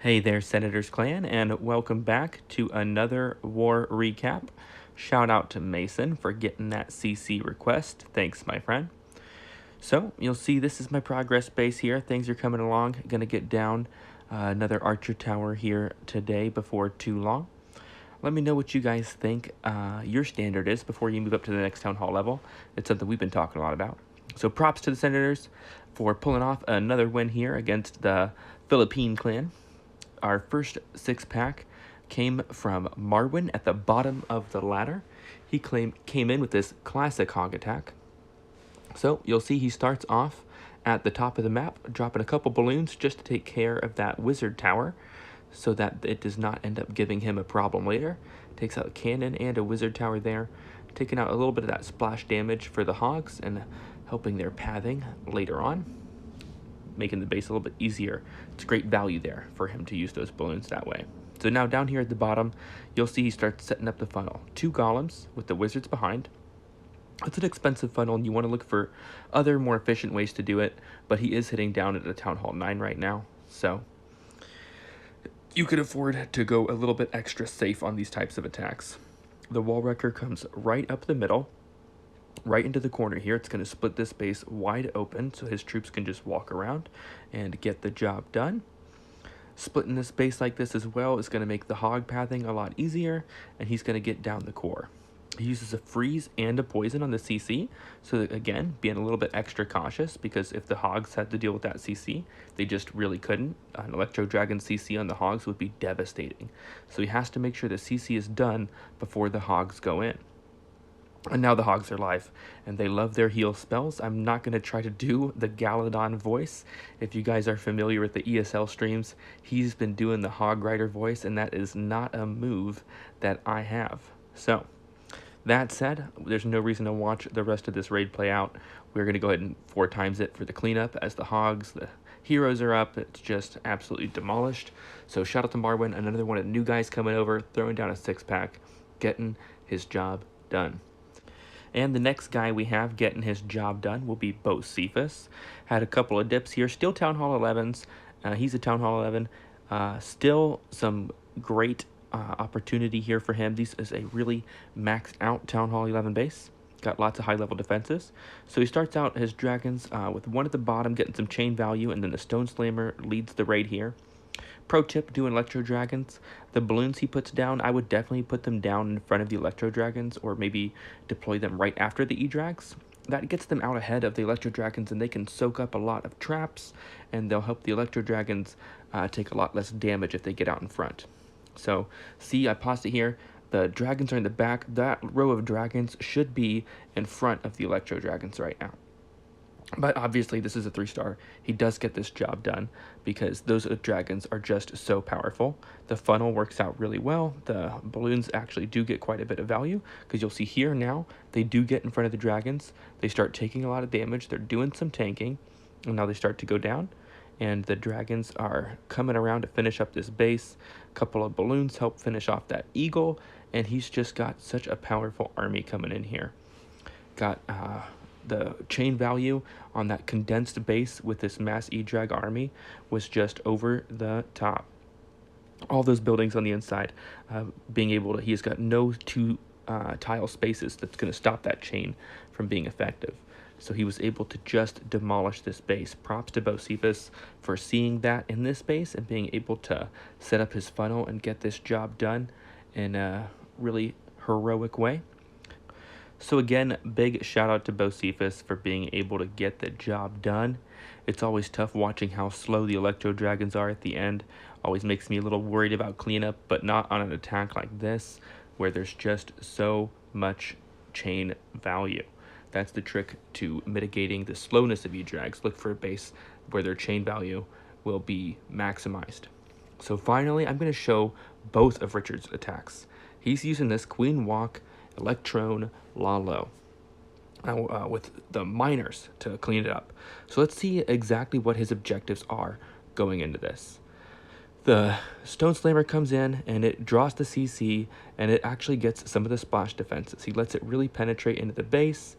Hey there, Senators Clan, and welcome back to another war recap. Shout out to Mason for getting that CC request. Thanks, my friend. So, you'll see this is my progress base here. Things are coming along. Gonna get down another archer tower here today before too long. Let me know what you guys think your standard is before you move up to the next town hall level. It's something we've been talking a lot about. So props to the Senators for pulling off another win here against the Philippine clan. Our first six-pack came from Marwan at the bottom of the ladder. He came in with this classic hog attack. So you'll see he starts off at the top of the map, dropping a couple balloons just to take care of that wizard tower so that it does not end up giving him a problem later. Takes out a cannon and a wizard tower there, taking out a little bit of that splash damage for the hogs and helping their pathing later on, making the base a little bit easier. It's great value there for him to use those balloons that way. So now down here at the bottom, you'll see he starts setting up the funnel. 2 golems with the wizards behind. It's an expensive funnel, and you want to look for other more efficient ways to do it, but he is hitting down at a Town Hall 9 right now, so you could afford to go a little bit extra safe on these types of attacks. The wall wrecker comes right up the middle, right into the corner here. It's going to split this base wide open so his troops can just walk around and get the job done. Splitting this base like this as well is going to make the hog pathing a lot easier, and he's going to get down the core. He uses a freeze and a poison on the CC, so that, again, being a little bit extra cautious, because if the hogs had to deal with that CC, they just really couldn't. An Electro Dragon CC on the hogs would be devastating. So he has to make sure the CC is done before the hogs go in. And now the hogs are live, and they love their heal spells. I'm not going to try to do the Galadon voice. If you guys are familiar with the ESL streams, he's been doing the Hog Rider voice, and that is not a move that I have. So, that said, there's no reason to watch the rest of this raid play out. We're going to go ahead and 4 times it for the cleanup as the hogs, the heroes are up. It's just absolutely demolished. So shout out to Marwan, another one of the new guys coming over, throwing down a 6-pack, getting his job done. And the next guy we have getting his job done will be Bocephus. Had a couple of dips here. Still Town Hall 11s. He's a Town Hall 11. Still some great opportunity here for him. This is a really maxed out Town Hall 11 base. Got lots of high level defenses. So he starts out his dragons with 1 at the bottom, getting some chain value, and then the Stone Slammer leads the raid here. Pro tip, doing Electro Dragons. The balloons he puts down, I would definitely put them down in front of the Electro Dragons, or maybe deploy them right after the E-Drags. That gets them out ahead of the Electro Dragons, and they can soak up a lot of traps, and they'll help the Electro Dragons take a lot less damage if they get out in front. So, see, I paused it here. The dragons are in the back. That row of dragons should be in front of the Electro Dragons right now. But obviously, this is a 3-star. He does get this job done because those dragons are just so powerful. The funnel works out really well. The balloons actually do get quite a bit of value because you'll see here now, they do get in front of the dragons. They start taking a lot of damage. They're doing some tanking, and now they start to go down. And the dragons are coming around to finish up this base. A couple of balloons help finish off that eagle, and he's just got such a powerful army coming in here. Got the chain value on that condensed base with this mass E-Drag army was just over the top. All those buildings on the inside, being able to, he's got no 2 tile spaces that's going to stop that chain from being effective. So he was able to just demolish this base. Props to Bocephus for seeing that in this base and being able to set up his funnel and get this job done in a really heroic way. So again, big shout out to Bocephus for being able to get the job done. It's always tough watching how slow the Electro Dragons are at the end. Always makes me a little worried about cleanup, but not on an attack like this, where there's just so much chain value. That's the trick to mitigating the slowness of E-Drags. Look for a base where their chain value will be maximized. So finally, I'm going to show both of Richard's attacks. He's using this Queen Walk Electron Lalo with the miners to clean it up. So let's see exactly what his objectives are going into this. The Stone Slammer comes in and it draws the CC, and it actually gets some of the splash defenses. He lets it really penetrate into the base,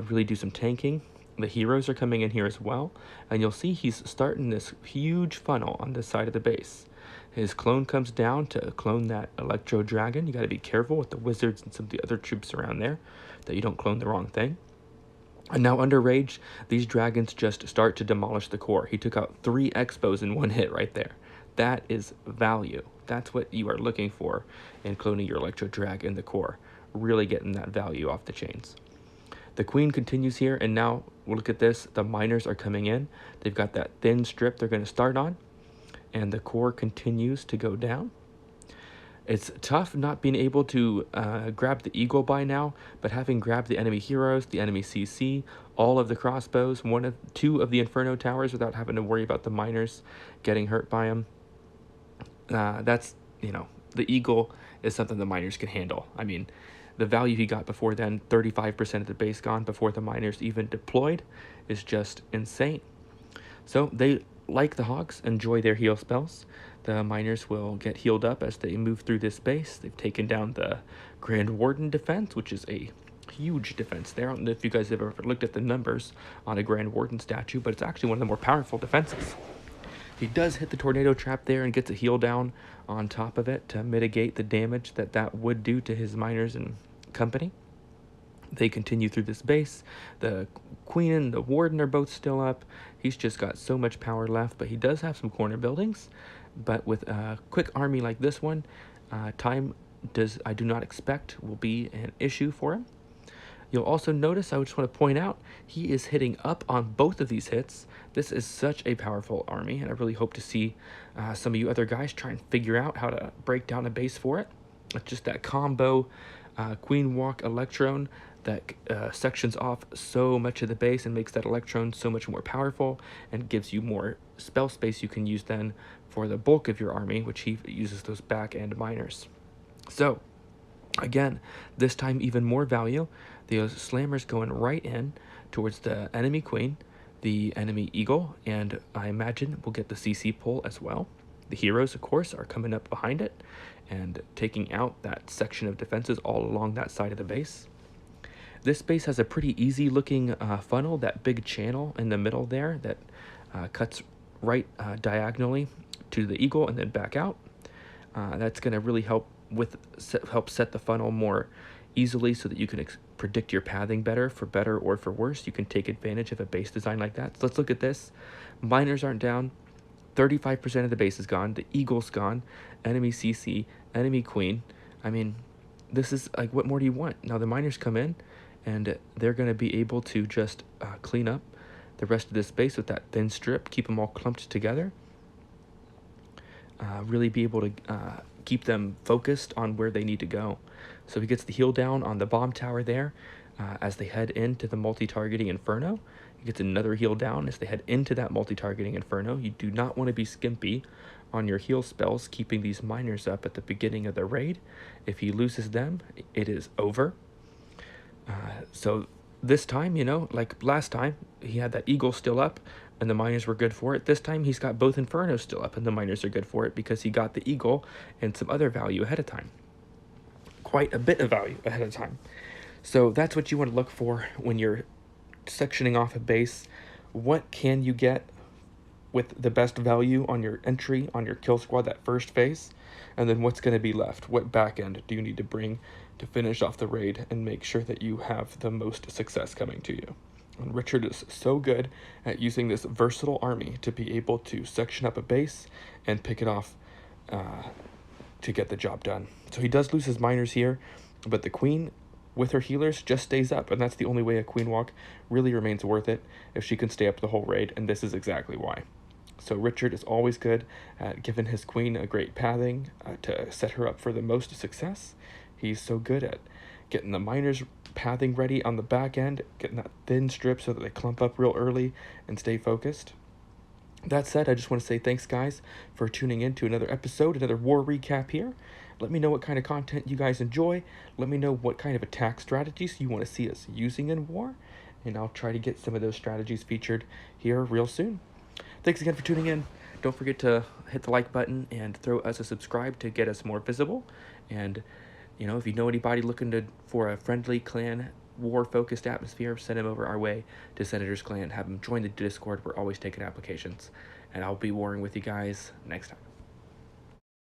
really do some tanking. The heroes are coming in here as well, and you'll see he's starting this huge funnel on this side of the base. His clone comes down to clone that Electro Dragon. You got to be careful with the wizards and some of the other troops around there that you don't clone the wrong thing. And now under Rage, these dragons just start to demolish the core. He took out 3 Expos in one hit right there. That is value. That's what you are looking for in cloning your Electro Drag in the core. Really getting that value off the chains. The queen continues here, and now we'll look at this. The miners are coming in. They've got that thin strip they're going to start on, and the core continues to go down. It's tough not being able to grab the eagle by now, but having grabbed the enemy heroes, the enemy CC, all of the crossbows, 2 of the Inferno towers without having to worry about the miners getting hurt by them. That's, the eagle is something the miners can handle. I mean, the value he got before then, 35% of the base gone before the miners even deployed, is just insane. So they, like the hogs, enjoy their heal spells. The miners will get healed up as they move through this base. They've taken down the Grand Warden defense, which is a huge defense there. I don't know if you guys have ever looked at the numbers on a Grand Warden statue, but it's actually one of the more powerful defenses. He does hit the tornado trap there and gets a heal down on top of it to mitigate the damage that would do to his miners and company. They continue through this base. The queen and the warden are both still up. He's just got so much power left, but he does have some corner buildings. But with a quick army like this one, time I do not expect will be an issue for him. You'll also notice, I just want to point out, he is hitting up on both of these hits. This is such a powerful army, and I really hope to see some of you other guys try and figure out how to break down a base for it. It's just that combo Queen Walk Electron that sections off so much of the base and makes that Electron so much more powerful and gives you more spell space you can use then for the bulk of your army, which he uses those back end miners. So, again, this time even more value. The slammers going right in towards the enemy queen, the enemy eagle, and I imagine we'll get the CC pull as well. The heroes, of course, are coming up behind it and taking out that section of defenses all along that side of the base. This base has a pretty easy looking funnel, that big channel in the middle there that cuts right diagonally to the eagle and then back out. That's going to really help set the funnel more easily so that you can predict your pathing better or for worse. You can take advantage of a base design like that. So let's look at this. Miners aren't down. 35% of the base is gone. The eagle's gone. Enemy CC, enemy queen. I mean, this is like, what more do you want? Now the miners come in, and they're going to be able to just clean up the rest of this base with that thin strip, keep them all clumped together. Really be able to keep them focused on where they need to go. So he gets the heal down on the bomb tower there as they head into the multi-targeting Inferno. He gets another heal down as they head into that multi-targeting Inferno. You do not want to be skimpy on your heal spells, keeping these miners up at the beginning of the raid. If he loses them, it is over. So this time, like last time, he had that eagle still up and the miners were good for it. This time he's got both Infernos still up and the miners are good for it because he got the eagle and some other value ahead of time. Quite a bit of value ahead of time. So that's what you want to look for when you're sectioning off a base. What can you get with the best value on your entry, on your kill squad, that first phase? And then what's going to be left? What back end do you need to bring to finish off the raid and make sure that you have the most success coming to you? And Richard is so good at using this versatile army to be able to section up a base and pick it off to get the job done. So he does lose his miners here, but the queen with her healers just stays up, and that's the only way a queen walk really remains worth it, if she can stay up the whole raid, and this is exactly why. So Richard is always good at giving his queen a great pathing to set her up for the most success. He's so good at getting the miners pathing ready on the back end, getting that thin strip so that they clump up real early and stay focused. That said, I just want to say thanks, guys, for tuning in to another episode, another war recap here. Let me know what kind of content you guys enjoy. Let me know what kind of attack strategies you want to see us using in war, and I'll try to get some of those strategies featured here real soon. Thanks again for tuning in. Don't forget to hit the like button and throw us a subscribe to get us more visible. And, if you know anybody looking for a friendly clan war-focused atmosphere, send him over our way to Senator's Clan. Have him join the Discord. We're always taking applications. And I'll be warring with you guys next time.